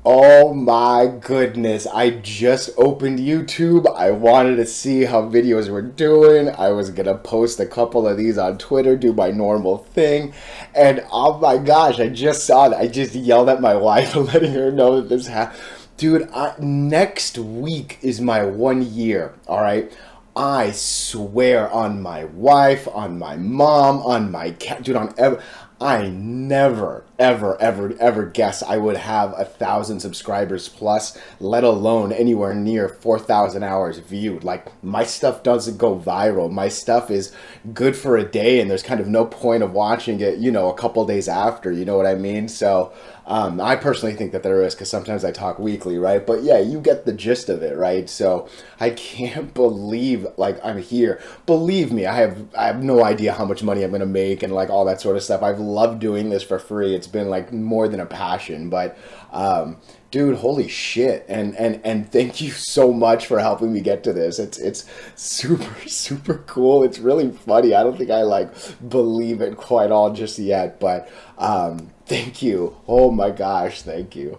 Oh my goodness. I just opened YouTube. I wanted to see how videos were doing. I was gonna post a couple of these on Twitter, do my normal thing. And oh my gosh, I just saw that. I just yelled at my wife letting her know that this happened. Dude, next week is my 1 year, all right? I swear on my wife, on my mom, on my cat, dude, on ever. I never, ever, ever, ever guess I would have 1,000 subscribers plus, let alone anywhere near 4,000 hours viewed. Like, my stuff doesn't go viral. My stuff is good for a day, and there's kind of no point of watching it, a couple days after. You know what I mean? So, I personally think that there is because sometimes I talk weekly, right? But yeah, you get the gist of it, right? So I can't believe like I'm here. Believe me, I have no idea how much money I'm gonna make and like all that sort of stuff. I've loved doing this for free. It's been like more than a passion, but dude, holy shit! And thank you so much for helping me get to this. It's super super cool. It's really funny. I don't think I like believe it quite all just yet, but thank you. Oh my gosh, thank you.